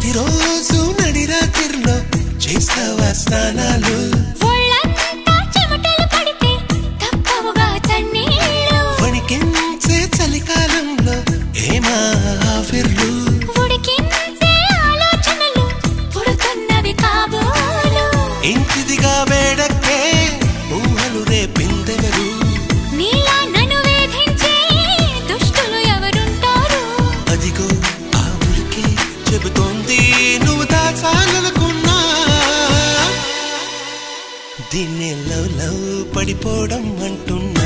ప్రతిరోజు నడి రాత్రిలో చేస్తావా స్నానాలు వణికించే చలికాలంలో ఏమా ఆఫర్లు ఇంటిదిగా వేడక్కే ఊహలు రేపిందెవరు అదిగో ఆ ఊరికే చెబుతోంది నువ్వు దాచాలనుకున్నా దీన్ని లవ్ లవ్ పడిపోవడం అంటున్నా